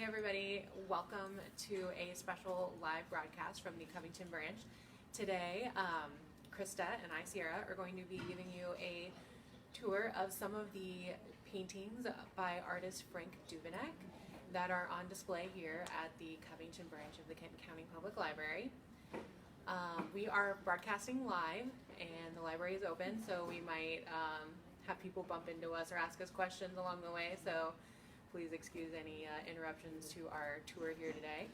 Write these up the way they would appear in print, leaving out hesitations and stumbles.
everybody. Welcome to a special live broadcast from the Covington Branch. Today, Krysta and I, Cierra, are going to be giving you a tour of some of the paintings by artist Frank Duveneck that are on display here at the Covington Branch of the Kenton County Public Library. We are broadcasting live and the library is open, so we might have people bump into us or ask us questions along the way, so please excuse any interruptions to our tour here today.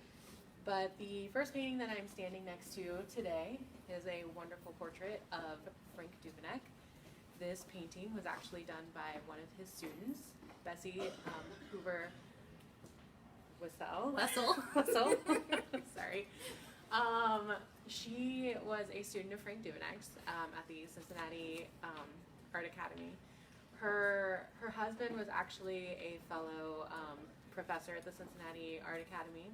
But the first painting that I'm standing next to today is a wonderful portrait of Frank Duveneck. This painting was actually done by one of his students, Bessie Hoover Wessel. Sorry. She was a student of Frank Duveneck's at the Cincinnati Art Academy. Her husband was actually a fellow professor at the Cincinnati Art Academy,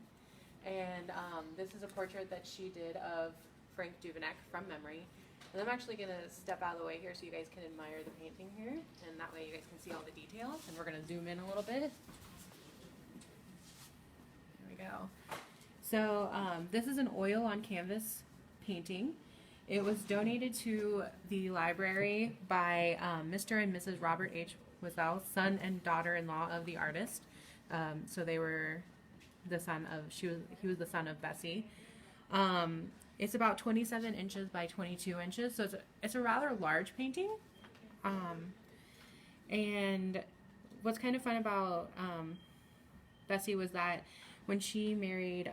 and this is a portrait that she did of Frank Duveneck from memory. And I'm actually going to step out of the way here so you guys can admire the painting here, and that way you guys can see all the details, and we're going to zoom in a little bit. There we go. So this is an oil on canvas painting. It was donated to the library by Mr. and Mrs. Robert H. Wessel, son and daughter-in-law of the artist. So they were the son of, he was the son of Bessie. It's about 27 inches by 22 inches, so it's a rather large painting. And what's kind of fun about Bessie was that when she married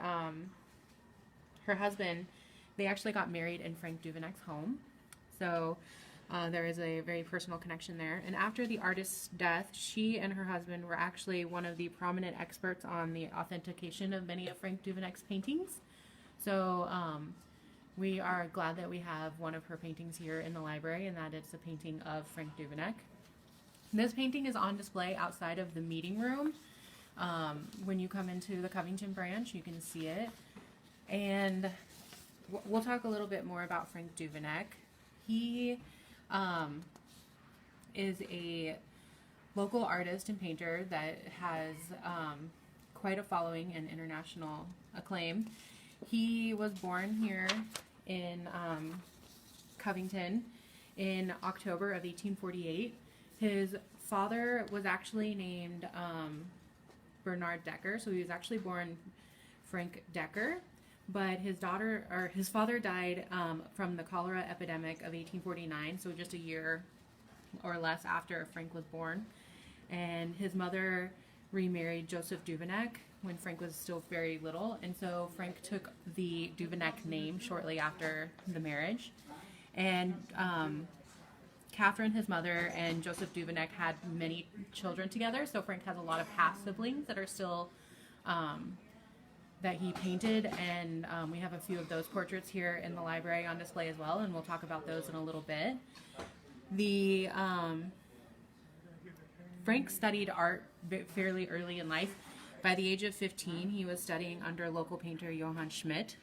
her husband, they actually got married in Frank Duveneck's home. So there is a very personal connection there. And after the artist's death, she and her husband were actually one of the prominent experts on the authentication of many of Frank Duveneck's paintings. So we are glad that we have one of her paintings here in the library, and that it's a painting of Frank Duveneck. This painting is on display outside of the meeting room. When you come into the Covington Branch, you can see it. And we'll talk a little bit more about Frank Duveneck. He is a local artist and painter that has quite a following and international acclaim. He was born here in Covington in October of 1848. His father was actually named Bernard Decker, so he was actually born Frank Decker. But his father died from the cholera epidemic of 1849, so just a year or less after Frank was born. And his mother remarried Joseph Duveneck when Frank was still very little, and so Frank took the Duveneck name shortly after the marriage. And Catherine, his mother, and Joseph Duveneck had many children together, so Frank has a lot of half-siblings that are still that he painted, and we have a few of those portraits here in the library on display as well, and we'll talk about those in a little bit. Frank studied art fairly early in life. By the age of 15, he was studying under local painter Johann Schmitt.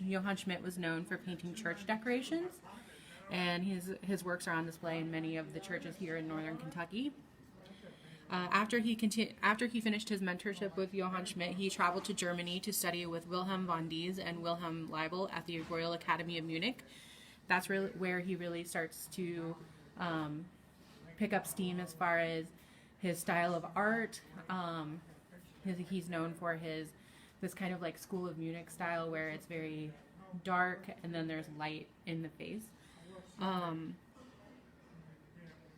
Johann Schmitt was known for painting church decorations, and his works are on display in many of the churches here in northern Kentucky. After he finished his mentorship with Johann Schmitt, he traveled to Germany to study with Wilhelm von Diez and Wilhelm Leibl at the Royal Academy of Munich. That's really where he really starts to pick up steam as far as his style of art. He's known for this kind of like School of Munich style where it's very dark and then there's light in the face.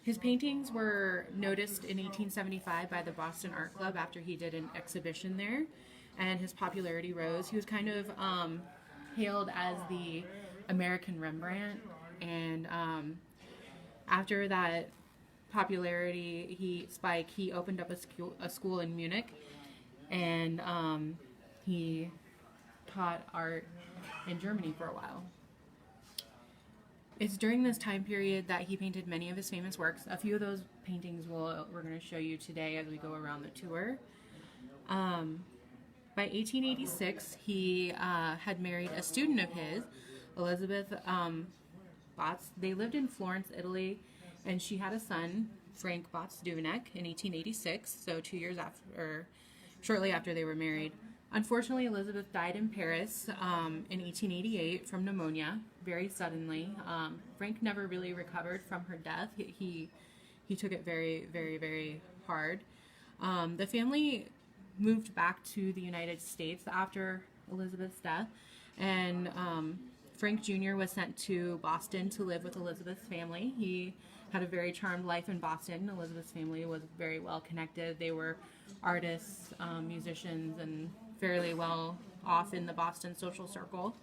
His paintings were noticed in 1875 by the Boston Art Club after he did an exhibition there, and his popularity rose. He was kind of hailed as the American Rembrandt, and after that popularity spike, he opened up a school in Munich, and he taught art in Germany for a while. It's during this time period that he painted many of his famous works. A few of those paintings we're going to show you today as we go around the tour. By 1886, he had married a student of his, Elizabeth Botts. They lived in Florence, Italy, and she had a son, Frank Botts Duveneck, in 1886, so 2 years after shortly after they were married. Unfortunately, Elizabeth died in Paris in 1888 from pneumonia, very suddenly. Frank never really recovered from her death. He took it very, very, very hard. The family moved back to the United States after Elizabeth's death, and Frank Jr. was sent to Boston to live with Elizabeth's family. He had a very charmed life in Boston. Elizabeth's family was very well connected. They were artists, musicians, and fairly well off in the Boston social circle.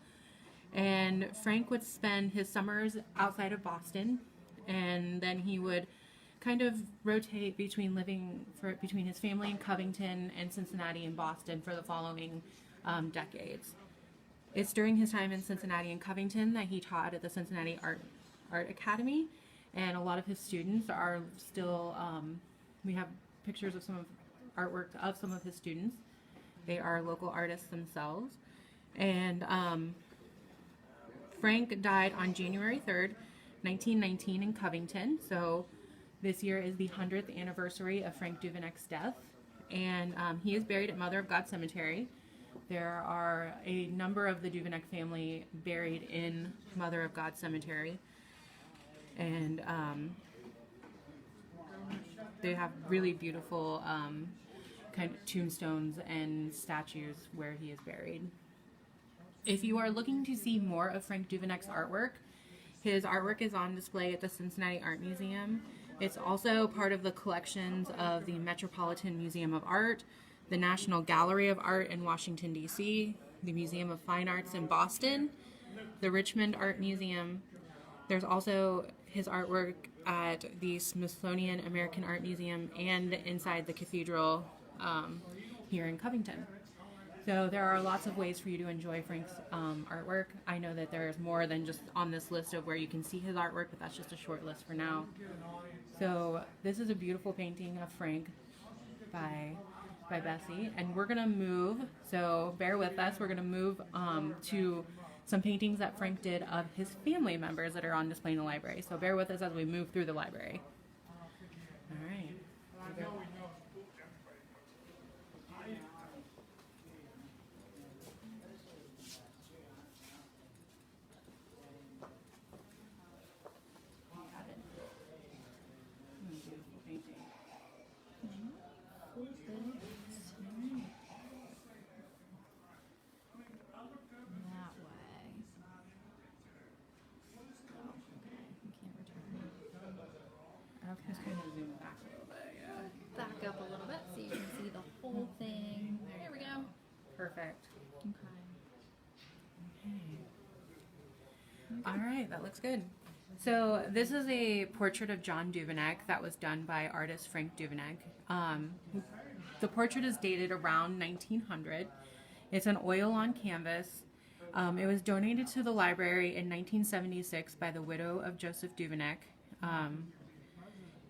And Frank would spend his summers outside of Boston, and then he would kind of rotate between between his family in Covington and Cincinnati and Boston for the following decades. It's during his time in Cincinnati and Covington that he taught at the Cincinnati Art Academy, and a lot of his students are still, we have pictures of some of artwork of some of his students. They are local artists themselves. And Frank died on January 3rd, 1919 in Covington. So this year is the 100th anniversary of Frank Duveneck's death. And he is buried at Mother of God Cemetery. There are a number of the Duveneck family buried in Mother of God Cemetery. And they have really beautiful kind of tombstones and statues where he is buried. If you are looking to see more of Frank Duveneck's artwork, his artwork is on display at the Cincinnati Art Museum. It's also part of the collections of the Metropolitan Museum of Art, the National Gallery of Art in Washington, D.C., the Museum of Fine Arts in Boston, the Richmond Art Museum. There's also his artwork at the Smithsonian American Art Museum and inside the cathedral here in Covington. So there are lots of ways for you to enjoy Frank's artwork. I know that there's more than just on this list of where you can see his artwork, but that's just a short list for now. So this is a beautiful painting of Frank by Bessie, and we're gonna move, so bear with us, we're gonna move to some paintings that Frank did of his family members that are on display in the library. So bear with us as we move through the library. All right. Just kind of zoom back a little bit, yeah. Back up a little bit so you can see the whole thing. There we go. Perfect. Okay. All right, that looks good. So this is a portrait of John Duveneck that was done by artist Frank Duveneck. The portrait is dated around 1900. It's an oil on canvas. It was donated to the library in 1976 by the widow of Joseph Duveneck,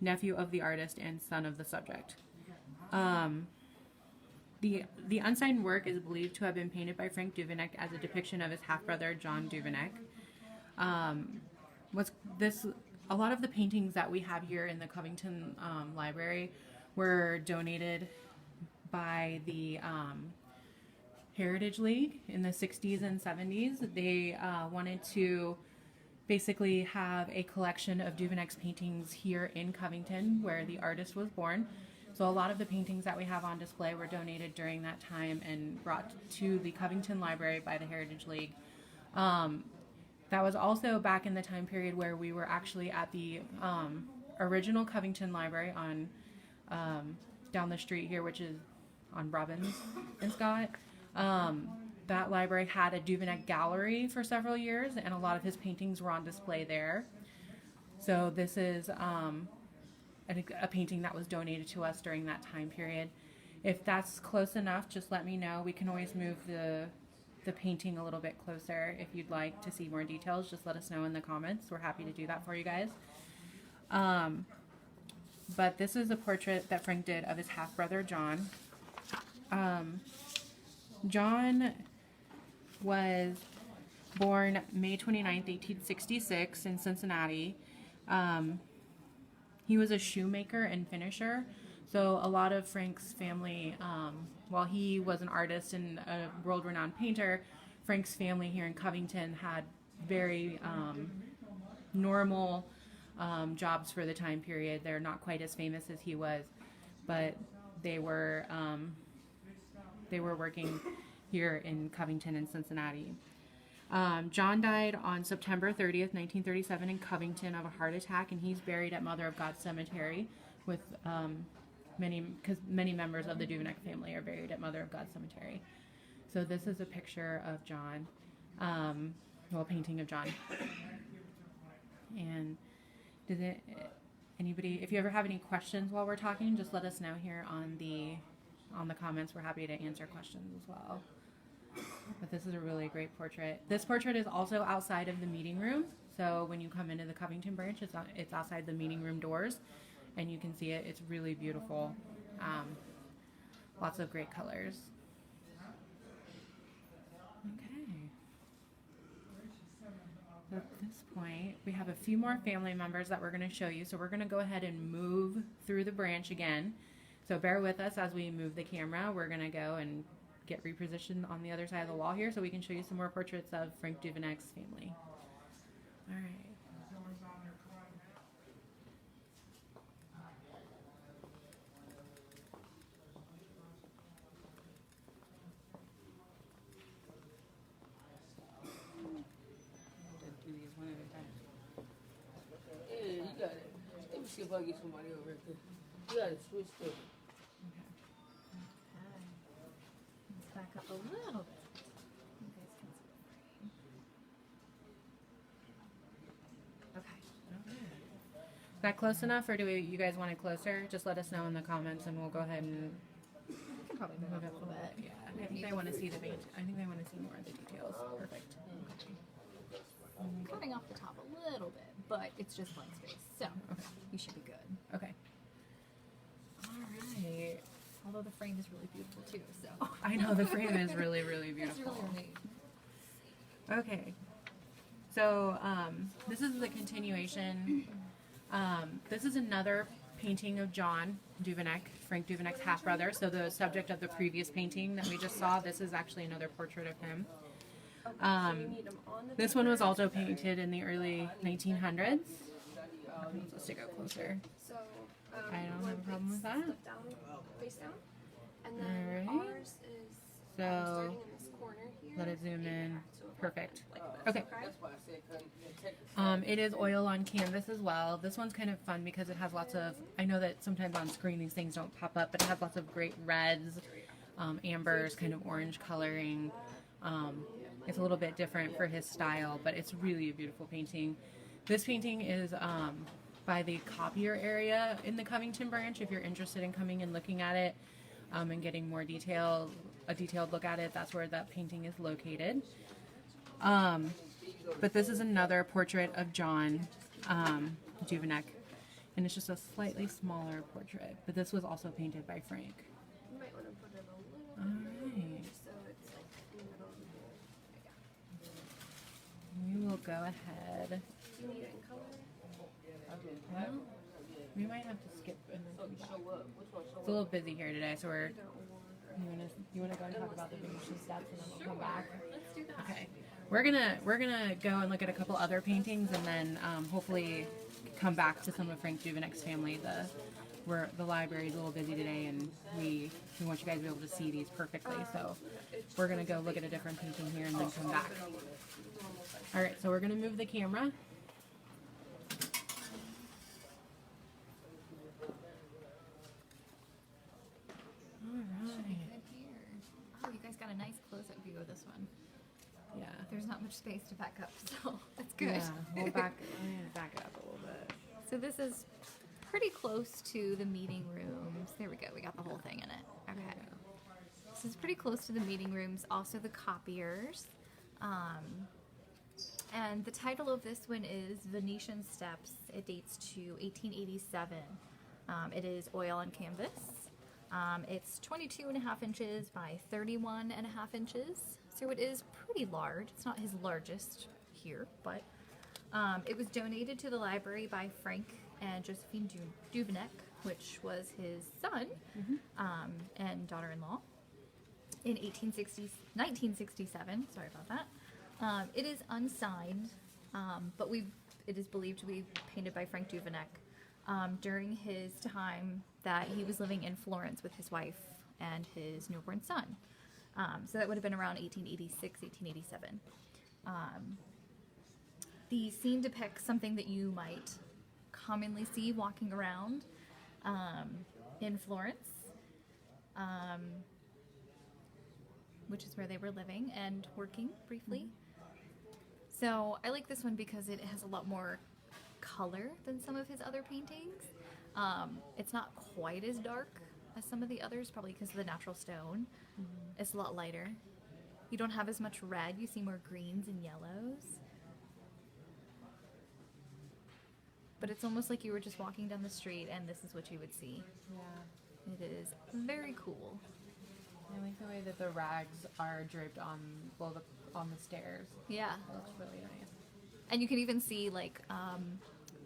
nephew of the artist and son of the subject. The unsigned work is believed to have been painted by Frank Duveneck as a depiction of his half-brother John Duveneck. A lot of the paintings that we have here in the Covington Library were donated by the Heritage League in the 60s and 70s. They wanted to basically have a collection of Duveneck's paintings here in Covington where the artist was born. So a lot of the paintings that we have on display were donated during that time and brought to the Covington Library by the Heritage League. That was also back in the time period where we were actually at the original Covington Library on down the street here, which is on Robbins and Scott. That library had a Duveneck gallery for several years, and a lot of his paintings were on display there. So this is a painting that was donated to us during that time period. If that's close enough, just let me know. We can always move the painting a little bit closer. If you'd like to see more details, just let us know in the comments. We're happy to do that for you guys. But this is a portrait that Frank did of his half-brother, John. John was born May 29th, 1866 in Cincinnati. He was a shoemaker and finisher, So a lot of Frank's family, while he was an artist and a world-renowned painter, Frank's family here in Covington had very normal jobs for the time period. They're not quite as famous as he was, but they were working here in Covington and Cincinnati. John died on September 30th, 1937 in Covington of a heart attack, and he's buried at Mother of God Cemetery with many members of the Duveneck family are buried at Mother of God Cemetery. So this is a picture of John, a painting of John. And anybody, if you ever have any questions while we're talking, just let us know here on the comments. We're happy to answer questions as well. But this is a really great portrait. This portrait is also outside of the meeting room. So when you come into the Covington branch, it's outside the meeting room doors, and you can see it. It's really beautiful. Lots of great colors. Okay. So at this point, we have a few more family members that we're going to show you. So we're going to go ahead and move through the branch again. So bear with us as we move the camera. We're going to go and get repositioned on the other side of the wall here so we can show you some more portraits of Frank Duveneck's family. All right. Yeah, you got it. Let me see if I get somebody over here. You got it switched up. Let's back up a little bit. You guys can see the frame. Okay. Is that close enough, or do you guys want it closer? Just let us know in the comments, and we'll go ahead and We can probably move move it it a little bit. Yeah, I think they want to see the paint. I think they want to see more of the details. Perfect. Cutting off the top a little bit, but it's just blank space, so you should be good. Okay. All right. Although the frame is really beautiful too, so. I know the frame is really, really It's beautiful. really neat. Okay. So this is the continuation. This is another painting of John Duveneck, Frank Duveneck's half-brother. So the subject of the previous painting that we just saw, this is actually another portrait of him. This one was also painted in the early 1900s. Let's take a closer. So, I don't have a problem with that. flip down, face down. And then Alright. ours is So starting in this corner here. let it zoom in. So if Perfect. like this, Okay. That's why I said couldn't. It is oil on canvas as well. This one's kind of fun because it has lots of, I know that sometimes on screen these things don't pop up, but it has lots of great reds, ambers, kind of orange coloring. It's a little bit different for his style, but it's really a beautiful painting. This painting is by the copier area in the Covington branch. If you're interested in coming and looking at it and getting more detailed, a detailed look at it, that's where that painting is located. But this is another portrait of John Duveneck, and it's just a slightly smaller portrait. But this was also painted by Frank. you might want to put it a little All right. just so it's like in the middle of the bowl. We will go ahead. Do you need it in color? Well, we might have to skip. And then Show up. Which one show it's a little busy here today, so we're. Either or. You wanna go and talk about the Venetian Steps, and then we'll come back. Let's do that. Okay. We're gonna go and look at a couple other paintings, and then hopefully come back to some of Frank Duveneck's family. The library is a little busy today, and we want you guys to be able to see these perfectly. So we're gonna go look at a different painting here, and then come back. All right. So we're gonna move the camera. Good here. Oh, you guys got a nice close-up view of this one. Yeah. There's not much space to back up, so that's good. Yeah. We'll back. I'm gonna back it up a little bit. So this is pretty close to the meeting rooms. There we go. We got the whole thing in it. Okay. This is pretty close to the meeting rooms, also the copiers. And the title of this one is Venetian Steps. It dates to 1887. It is oil on canvas. It's 22.5 inches by 31.5 inches. So it is pretty large. It's not his largest here, but it was donated to the library by Frank and Josephine Duveneck which was his son and daughter-in-law in 1967. Sorry about that. It is unsigned, but it is believed to be painted by Frank Duveneck during his time that he was living in Florence with his wife and his newborn son. So that would have been around 1886, 1887. The scene depicts something that you might commonly see walking around in Florence, which is where they were living and working briefly. So I like this one because it has a lot more color than some of his other paintings. It's not quite as dark as some of the others, probably because of the natural stone. It's a lot lighter. You don't have as much red, you see more greens and yellows. But it's almost like you were just walking down the street and this is what you would see. Yeah. It is very cool. I like the way that the rags are draped on, on the stairs. Yeah. That looks really nice. And you can even see like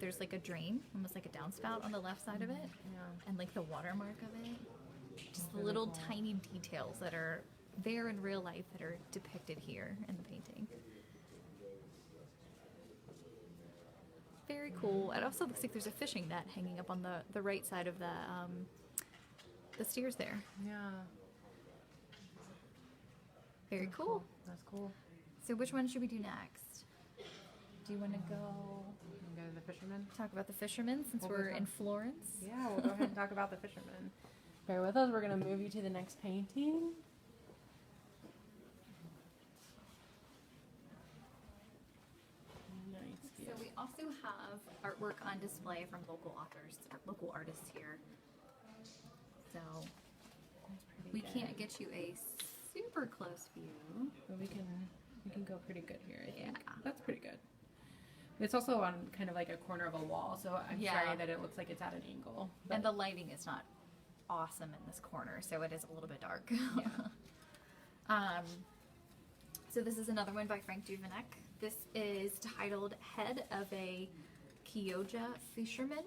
there's like a drain, almost like a downspout on the left side of it. Yeah. And like the watermark of it. Just Really little cool. tiny details that are there in real life that are depicted here in the painting. Very cool. It also looks like there's a fishing net hanging up on the right side of the stairs there. Yeah. Very cool. That's cool. So which one should we do next? Do you want to go Go to the fisherman. talk about the fishermen since We'll go we're talk- in Florence? Yeah, we'll go ahead and talk about the fisherman. Bear with us. We're going to move you to the next painting. Nice. So we also have artwork on display from local authors, or local artists here. So we can't get you a super close view. But we can go pretty good here, I think. Yeah. That's pretty good. It's also on kind of like a corner of a wall, so I'm Yeah. sorry that it looks like it's at an angle. But And the lighting is not awesome in this corner, so it is a little bit dark. So this is another one by Frank Duveneck. This is titled Head of a Kyoja Fisherman.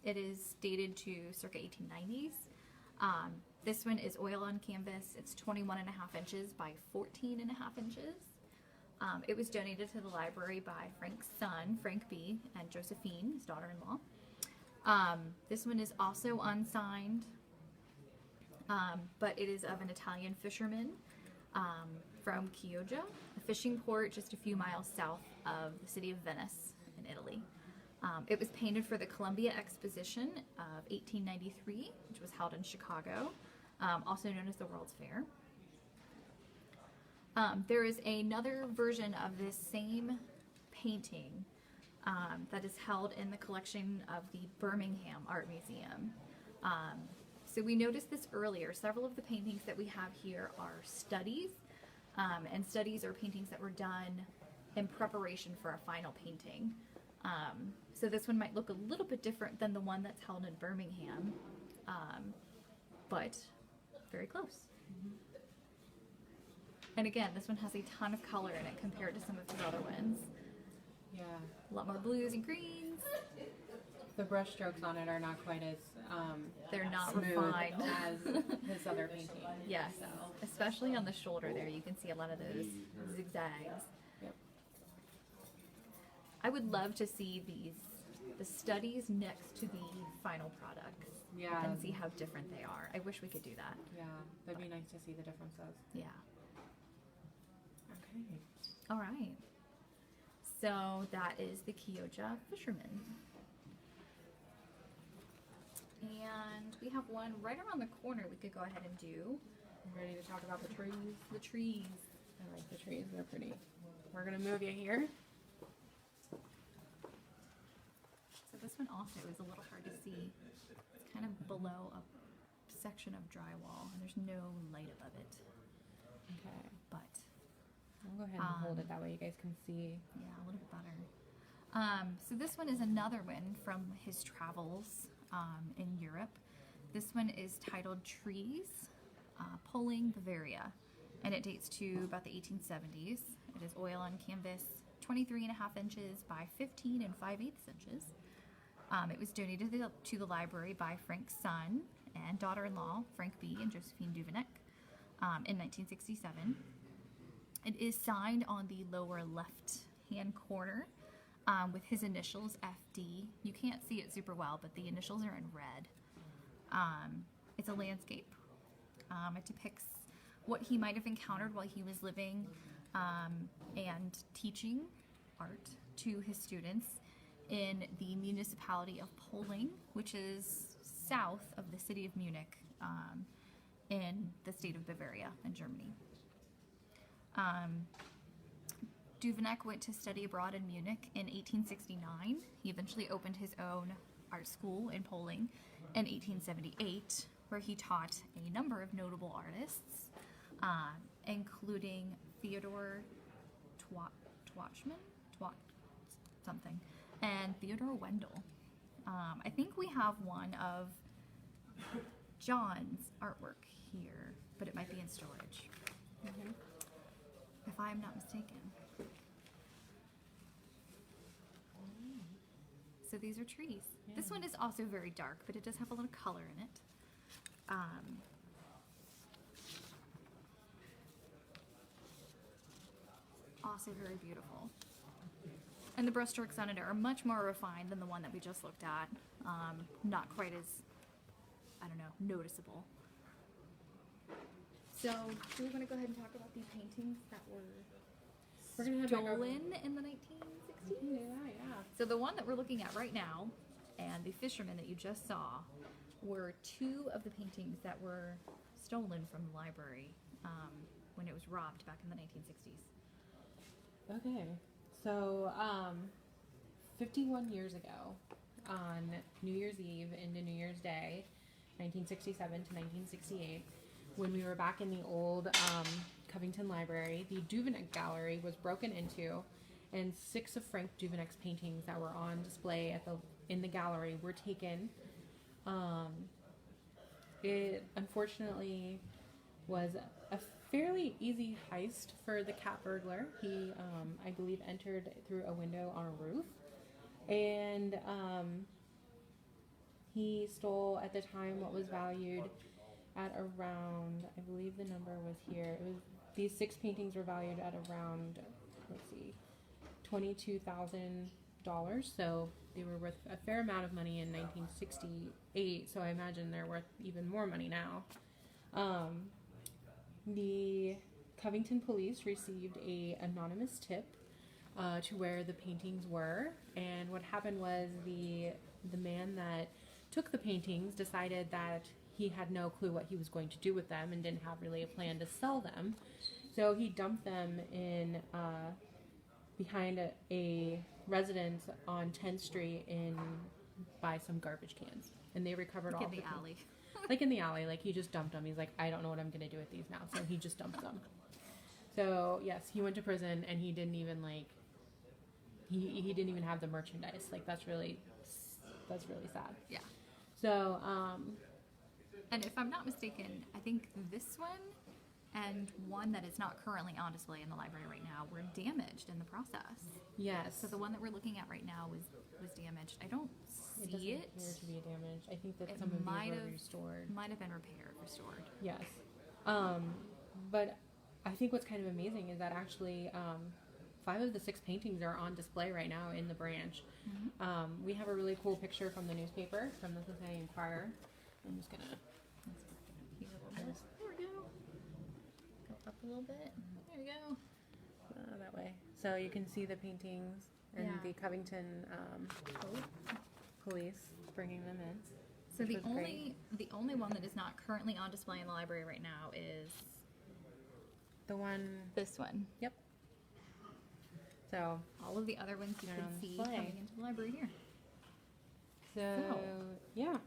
It is dated to circa 1890s. This one is oil on canvas. It's 21.5 inches by 14.5 inches. It was donated to the library by Frank's son, Frank B., and Josephine, his daughter-in-law. This one is also unsigned, but it is of an Italian fisherman from Kyoja, a fishing port just a few miles south of the city of Venice in Italy. It was painted for the Columbia Exposition of 1893, which was held in Chicago, also known as the World's Fair. There is another version of this same painting that is held in the collection of the Birmingham Art Museum. So we noticed this earlier. Several of the paintings that we have here are studies, and studies are paintings that were done in preparation for a final painting. So this one might look a little bit different than the one that's held in Birmingham, but very close. And again, this one has a ton of color in it compared to some of his other ones. yeah, A lot more blues and greens. the brush strokes on it are not quite as They're not smooth refined. as his other paintings. Yes, So, especially on the shoulder there, you can see a lot of those zigzags. yep. I would love to see the studies next to the final products. Yeah. And see how different they are. I wish we could do that. Yeah, that'd be nice to see the differences. Yeah. Okay. All right. So that is the Kyoja Fisherman. And we have one right around the corner we could go ahead and do. Ready to talk about the trees? The trees. I like the trees, they're pretty. We're gonna move you here. So this one also is a little hard to see. It's kind of below a section of drywall, and there's no light above it. Okay. But I'll go ahead and hold it that way you guys can see. yeah, a little bit better. So this one is another one from his travels in Europe. This one is titled Trees, Pulling Bavaria, and it dates to about the 1870s. It is oil on canvas, 23.5 inches by 15 and 5/8 inches. It was donated to the library by Frank's son and daughter-in-law, Frank B. and Josephine Duveneck, in 1967. It is signed on the lower left-hand corner with his initials, FD. You can't see it super well, but the initials are in red. It's a landscape. It depicts what he might have encountered while he was living and teaching art to his students in the municipality of Polling, which is south of the city of Munich in the state of Bavaria in Germany. Duveneck went to study abroad in Munich in 1869. He eventually opened his own art school in Polling in 1878, where he taught a number of notable artists, including Theodor something, and Theodore Wendell. I think we have one of John's artwork here, but it might be in storage, if I'm not mistaken. So these are trees. Yeah. This one is also very dark, but it does have a little color in it. Also very beautiful. And the brushstrokes on it are much more refined than the one that we just looked at. Not quite as, I don't know, noticeable. So, do we want to go ahead and talk about the paintings that were stolen in the 1960s? Yeah. So the one that we're looking at right now, and the fisherman that you just saw, were two of the paintings that were stolen from the library when it was robbed back in the 1960s. Okay. So, 51 years ago, on New Year's Eve into New Year's Day, 1967 to 1968, when we were back in the old Covington Library, the Duveneck Gallery was broken into, and 6 of Frank Duveneck's paintings that were on display in the gallery were taken. It unfortunately was a fairly easy heist for the cat burglar. He, I believe, entered through a window on a roof, and he stole at the time what was valued at around, I believe the number was here. These 6 paintings were valued at around, let's see, $22,000. So they were worth a fair amount of money in 1968. So I imagine they're worth even more money now. The Covington police received an anonymous tip to where the paintings were, and what happened was the man that took the paintings decided that he had no clue what he was going to do with them and didn't have really a plan to sell them. So he dumped them in behind a residence on 10th Street by some garbage cans, and they recovered all in the alley. Like in the alley, like he just dumped them. He's like, I don't know what I'm gonna do with these now, so he just dumped them. So yes, he went to prison, and he didn't even he didn't even have the merchandise. Like that's really sad. Yeah. So and if I'm not mistaken, I think this one and one that is not currently on display in the library right now were damaged in the process. yes, So the one that we're looking at right now was damaged. I don't it doesn't see it. appear to be damaged. I think that It some of might these were have- restored. Might have been repaired, restored. Yes. But I think what's kind of amazing is that actually 5 of the 6 paintings are on display right now in the branch. Mm-hmm. We have a really cool picture from the newspaper, from the Cincinnati Enquirer. I'm just gonna. Here a little bit. There we go. Go up a little bit. There we go. That way. So you can see the paintings and Yeah. the Covington police bringing them in. So which the was great. only one that is not currently on display in the library right now is The one. this one. Yep. So All of the other ones you They're can on see display. coming into the library here. So, yeah,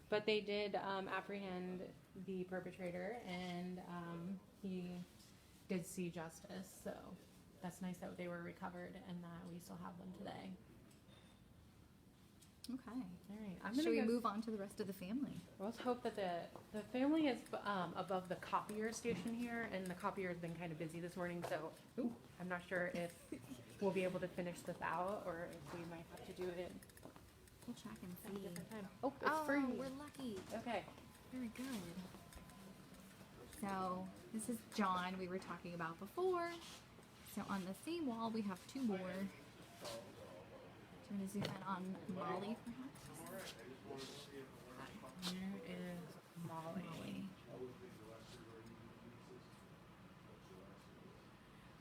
but they did apprehend the perpetrator, and he did see justice. So that's nice that they were recovered and that we still have them today. Okay. All right, I'm Should gonna we go. move on to the rest of the family? Let's hope that the family is above the copier station here, and the copier has been kind of busy this morning. So I'm not sure if we'll be able to finish this out, or if we might have to do it We'll check and At a see. different time. Oh, it's Oh, free. we're lucky. Okay. Very good. So this is John we were talking about before. So on the same wall we have two more. Do you want to zoom in on Molly perhaps? Here is Molly.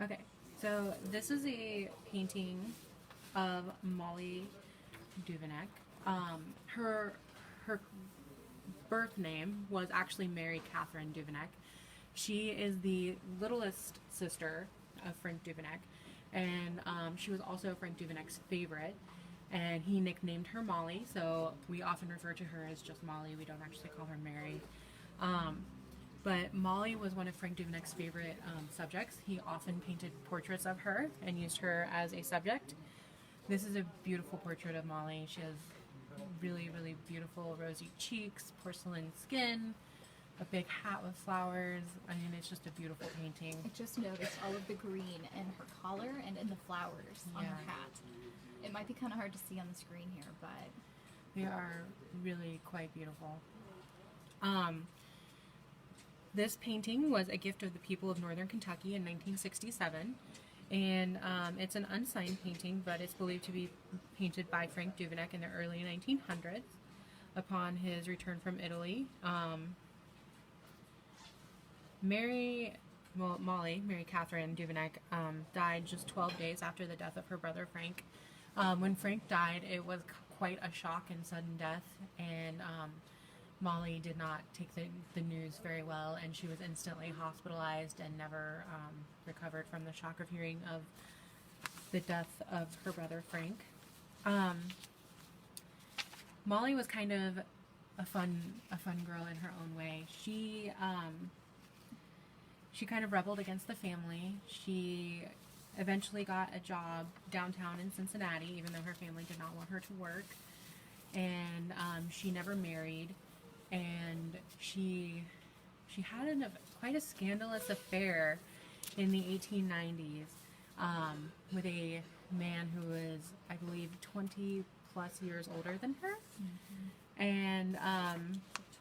Okay, so this is a painting of Molly Duveneck. Her birth name was actually Mary Catherine Duveneck. She is the littlest sister of Frank Duveneck, and she was also Frank Duveneck's favorite. And he nicknamed her Molly, so we often refer to her as just Molly. We don't actually call her Mary. But Molly was one of Frank Duveneck's favorite subjects. He often painted portraits of her and used her as a subject. This is a beautiful portrait of Molly. She has really, really beautiful rosy cheeks, porcelain skin, a big hat with flowers. I mean, it's just a beautiful painting. I just noticed all of the green in her collar and in the flowers on her Yeah. hat. It might be kind of hard to see on the screen here, but They are really quite beautiful. This painting was a gift of the people of Northern Kentucky in 1967, and it's an unsigned painting, but it's believed to be painted by Frank Duveneck in the early 1900s upon his return from Italy. Molly, Mary Catherine Duveneck, died just 12 days after the death of her brother Frank. When Frank died, it was quite a shock and sudden death, and Molly did not take the news very well, and she was instantly hospitalized and never recovered from the shock of hearing of the death of her brother Frank. Molly was kind of a fun girl in her own way. She kind of rebelled against the family. She eventually got a job downtown in Cincinnati, even though her family did not want her to work. And she never married. And she had quite a scandalous affair in the 1890s with a man who was, I believe, 20 plus years older than her. Mm-hmm. And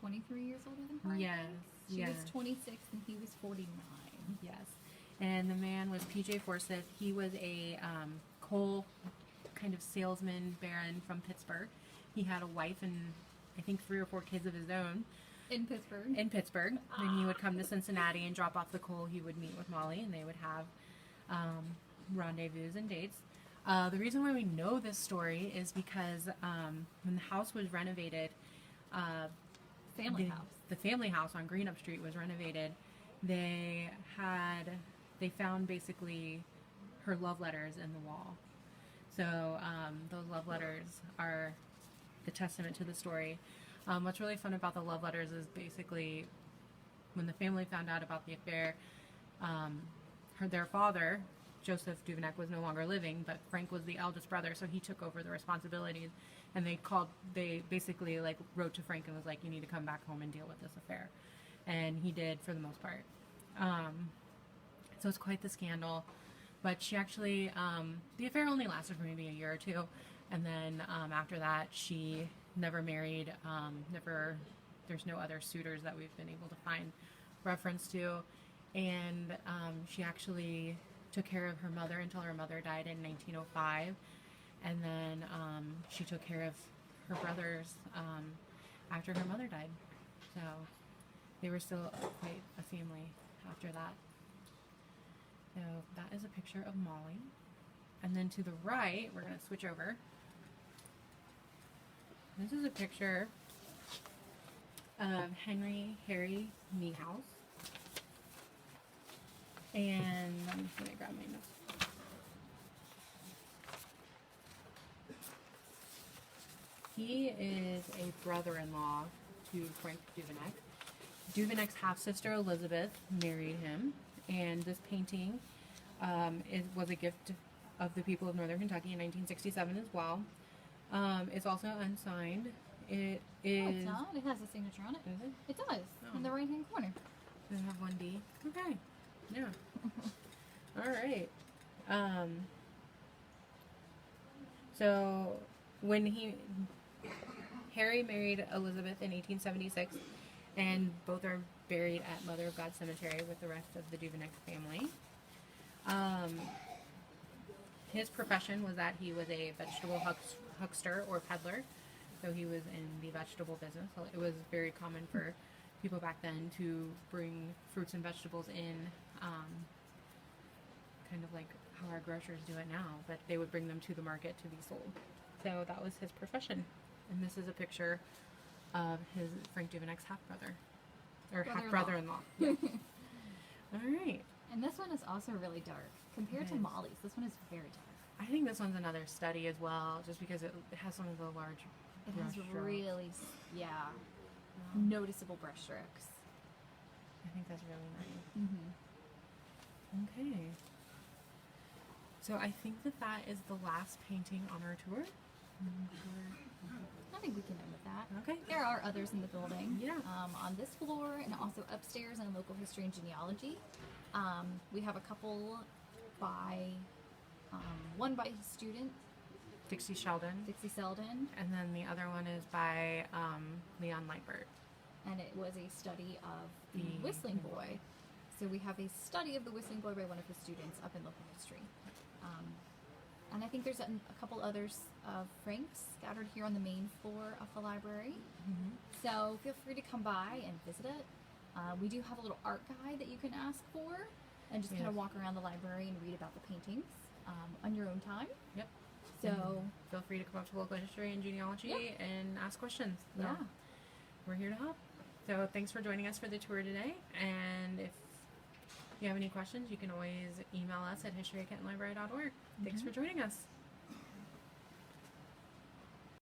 23 years older than her. I yes, think. She yes. was 26 and he was 49. Yes. And the man was P.J. Forsyth. He was a coal kind of salesman baron from Pittsburgh. He had a wife and I think 3 or 4 kids of his own In Pittsburgh. in Pittsburgh. When he would come to Cincinnati and drop off the coal, he would meet with Molly and they would have rendezvous and dates. The reason why we know this story is because when the house was renovated, Family house. the family house on Greenup Street was renovated. They found basically her love letters in the wall. So those love letters are the testament to the story. What's really fun about the love letters is basically when the family found out about the affair, their father, Joseph Duveneck, was no longer living, but Frank was the eldest brother, so he took over the responsibilities. And they basically like wrote to Frank and was like, you need to come back home and deal with this affair. And he did for the most part. So it's quite the scandal. But she actually, the affair only lasted for maybe a year or two. And then after that, she never married. There's no other suitors that we've been able to find reference to. And she actually took care of her mother until her mother died in 1905. And then she took care of her brothers after her mother died. So they were still quite a family after that. So that is a picture of Molly. And then to the right, we're going to switch over. This is a picture of Harry Niehaus. And I'm just going to grab my notes. He is a brother-in-law to Frank Duveneck. Duveneck's half-sister Elizabeth married him, and this painting was a gift of the people of Northern Kentucky in 1967 as well. It's also unsigned. It is. No, it's not. It has a signature on it. Is it? It does. Oh. In the right-hand corner. Does it have 1D? Okay. Yeah. All right. So when Harry married Elizabeth in 1876, and both are buried at Mother of God Cemetery with the rest of the Duveneck family. His profession was that he was a vegetable huckster or peddler, so he was in the vegetable business. So it was very common for people back then to bring fruits and vegetables in, kind of like how our grocers do it now, but they would bring them to the market to be sold. So that was his profession. And this is a picture of his Frank Duveneck's half-brother, or half-brother-in-law. Yeah. All right. And this one is also really dark. Compared to Molly's, this one is very dark. I think this one's another study as well, just because it has some of the large It brush has strokes. really, noticeable brush strokes. I think that's really nice. Mm-hmm. Okay. So I think that is the last painting on our tour. I think we can end with that. Okay. There are others in the building. Yeah. On this floor and also upstairs in local history and genealogy. We have a couple by, one by his student, Dixie Sheldon. Dixie Selden, And then the other one is by Leon Leibl. and it was a study of the The Whistling Boy. So we have a study of the Whistling Boy by one of his students up in local history. And I think there's a couple others of Frank's scattered here on the main floor of the library. Mm-hmm. So feel free to come by and visit it. We do have a little art guide that you can ask for and just kind of Yes. walk around the library and read about the paintings on your own time. Yep. So, Feel free to come up to local history and genealogy Yeah. and ask questions. So yeah. we're here to help. So thanks for joining us for the tour today. And if you have any questions, you can always email us at history@kentonlibrary.org. Thanks for joining us.